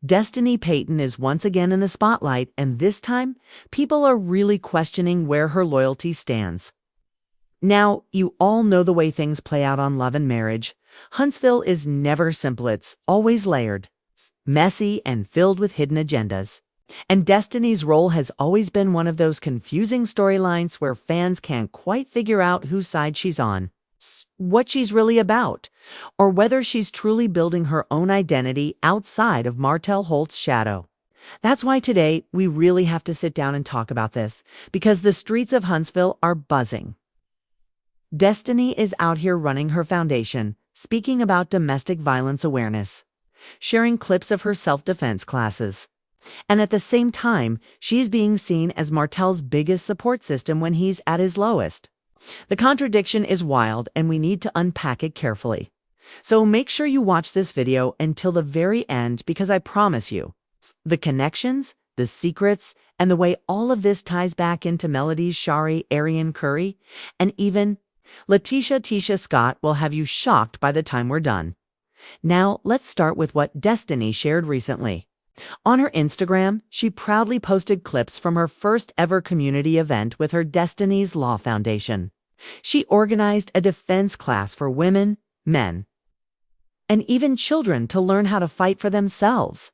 Destiny Payton is once again in the spotlight, and this time, people are really questioning where her loyalty stands. Now, you all know the way things play out on Love and Marriage. Huntsville is never simple, it's always layered, messy, and filled with hidden agendas. And Destiny's role has always been one of those confusing storylines where fans can't quite figure out whose side she's on, what she's really about, or whether she's truly building her own identity outside of Martell Holt's shadow. That's why today we really have to sit down and talk about this, because the streets of Huntsville are buzzing. Destiny is out here running her foundation, speaking about domestic violence awareness, sharing clips of her self-defense classes. And at the same time, she's being seen as Martell's biggest support system when he's at his lowest. The contradiction is wild, and we need to unpack it carefully. So make sure you watch this video until the very end, because I promise you, the connections, the secrets, and the way all of this ties back into Melody's Shari, Arian Curry, and even Letitia Tisha Scott will have you shocked by the time we're done. Now, let's start with what Destiny shared recently. On her Instagram, she proudly posted clips from her first ever community event with her Destiny's Law Foundation. She organized a defense class for women, men, and even children to learn how to fight for themselves,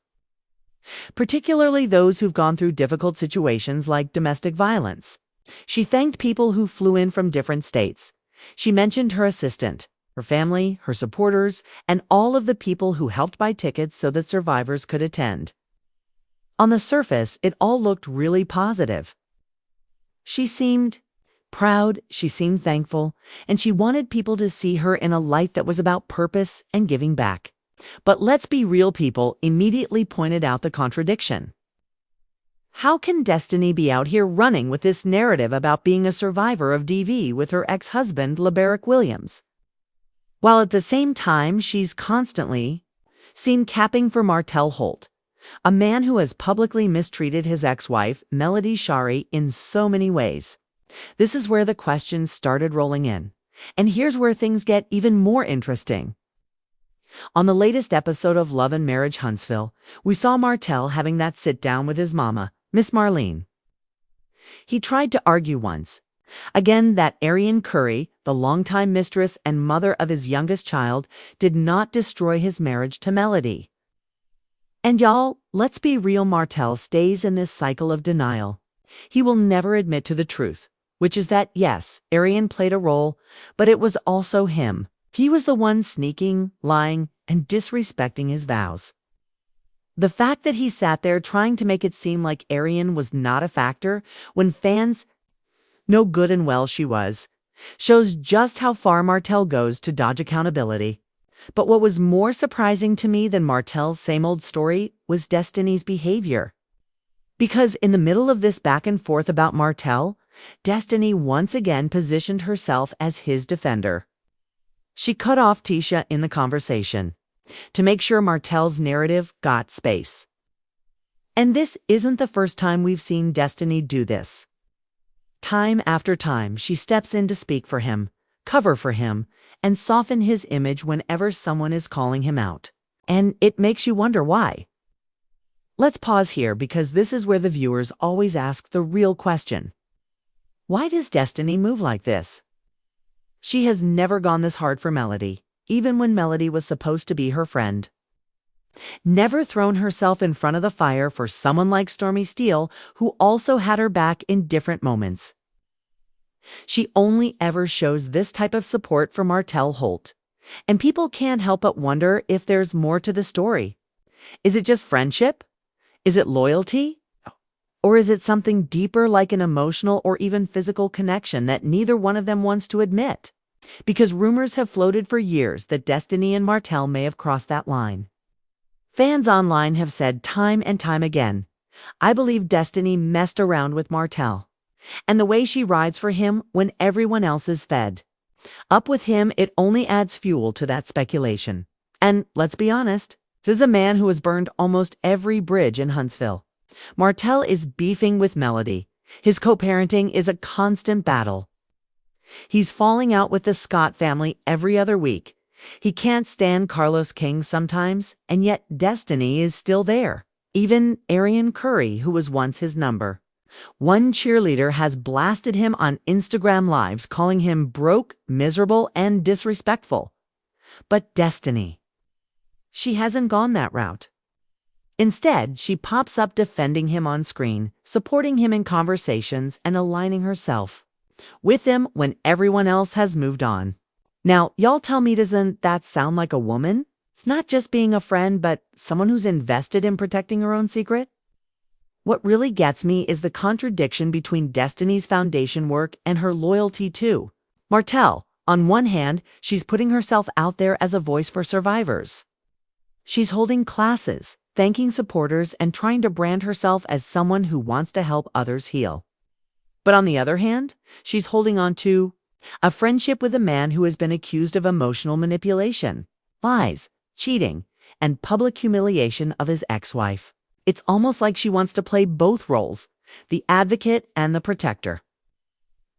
particularly those who've gone through difficult situations like domestic violence. She thanked people who flew in from different states. She mentioned her assistant, her family, her supporters, and all of the people who helped buy tickets so that survivors could attend. On the surface, it all looked really positive. She seemed proud, she seemed thankful, and she wanted people to see her in a light that was about purpose and giving back. But let's be real, people immediately pointed out the contradiction. How can Destiny be out here running with this narrative about being a survivor of DV with her ex-husband, LeBarack Williams, while at the same time she's constantly seen capping for Martell Holt, a man who has publicly mistreated his ex-wife, Melody Shari, in so many ways? This is where the questions started rolling in. And here's where things get even more interesting. On the latest episode of Love and Marriage Huntsville, we saw Martell having that sit-down with his mama, Miss Marlene. He tried to argue once, again, that Arian Curry, the longtime mistress and mother of his youngest child, did not destroy his marriage to Melody. And y'all, let's be real, Martell stays in this cycle of denial. He will never admit to the truth, which is that, yes, Arian played a role, but it was also him. He was the one sneaking, lying, and disrespecting his vows. The fact that he sat there trying to make it seem like Arian was not a factor when fans know good and well she was, shows just how far Martell goes to dodge accountability. But what was more surprising to me than Martell's same old story was Destiny's behavior. Because in the middle of this back and forth about Martell, Destiny once again positioned herself as his defender. She cut off Tisha in the conversation to make sure Martell's narrative got space. And this isn't the first time we've seen Destiny do this. Time after time, she steps in to speak for him, cover for him, and soften his image whenever someone is calling him out. And it makes you wonder why. Let's pause here, because this is where the viewers always ask the real question. Why does Destiny move like this? She has never gone this hard for Melody, even when Melody was supposed to be her friend. Never thrown herself in front of the fire for someone like Stormy Steele, who also had her back in different moments. She only ever shows this type of support for Martell Holt. And people can't help but wonder if there's more to the story. Is it just friendship? Is it loyalty? Or is it something deeper, like an emotional or even physical connection that neither one of them wants to admit? Because rumors have floated for years that Destiny and Martell may have crossed that line. Fans online have said time and time again, I believe Destiny messed around with Martell. And the way she rides for him when everyone else is fed up with him, it only adds fuel to that speculation. And let's be honest, this is a man who has burned almost every bridge in Huntsville. Martell is beefing with Melody. His co-parenting is a constant battle. He's falling out with the Scott family every other week. He can't stand Carlos King sometimes, and yet Destiny is still there. Even Arian Curry, who was once his number. One cheerleader has blasted him on Instagram Lives, calling him broke, miserable, and disrespectful. But Destiny, she hasn't gone that route. Instead, she pops up defending him on screen, supporting him in conversations, and aligning herself with him when everyone else has moved on. Now, y'all tell me, doesn't that sound like a woman? It's not just being a friend, but someone who's invested in protecting her own secret? What really gets me is the contradiction between Destiny's foundation work and her loyalty to Martell. On one hand, she's putting herself out there as a voice for survivors. She's holding classes, thanking supporters, and trying to brand herself as someone who wants to help others heal. But on the other hand, she's holding on to a friendship with a man who has been accused of emotional manipulation, lies, cheating, and public humiliation of his ex-wife. It's almost like she wants to play both roles, the advocate and the protector.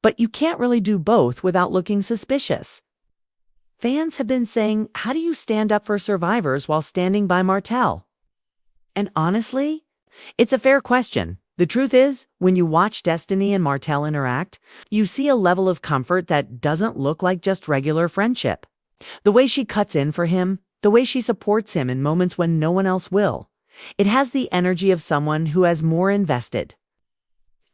But you can't really do both without looking suspicious. Fans have been saying, how do you stand up for survivors while standing by Martell? And honestly, it's a fair question. The truth is, when you watch Destiny and Martell interact, you see a level of comfort that doesn't look like just regular friendship. The way she cuts in for him, the way she supports him in moments when no one else will. It has the energy of someone who has more invested.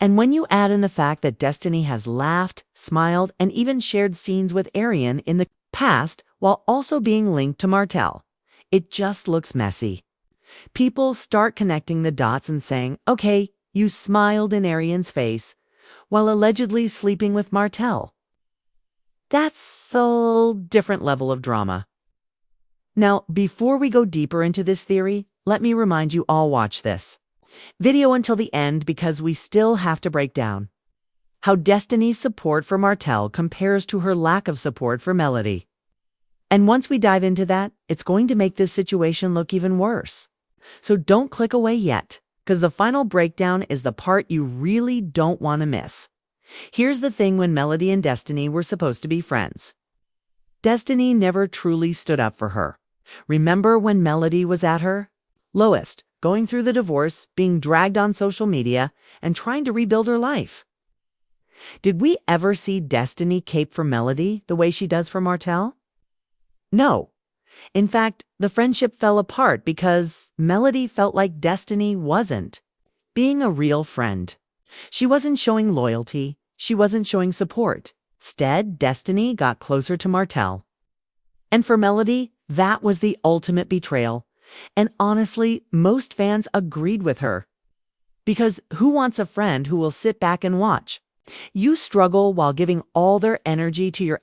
And when you add in the fact that Destiny has laughed, smiled, and even shared scenes with Arian in the past while also being linked to Martell, it just looks messy. People start connecting the dots and saying, okay, you smiled in Arian's face while allegedly sleeping with Martell. That's a different level of drama. Now, before we go deeper into this theory, let me remind you all watch this video until the end because we still have to break down how Destiny's support for Martell compares to her lack of support for Melody. And once we dive into that, it's going to make this situation look even worse. So don't click away yet, because the final breakdown is the part you really don't want to miss. Here's the thing: when Melody and Destiny were supposed to be friends, Destiny never truly stood up for her. Remember when Melody was at her lowest, going through the divorce, being dragged on social media, and trying to rebuild her life? Did we ever see Destiny cape for Melody the way she does for Martell? No. In fact, the friendship fell apart because Melody felt like Destiny wasn't being a real friend. She wasn't showing loyalty. She wasn't showing support. Instead, Destiny got closer to Martell. And for Melody, that was the ultimate betrayal. And honestly, most fans agreed with her. Because who wants a friend who will sit back and watch you struggle while giving all their energy to your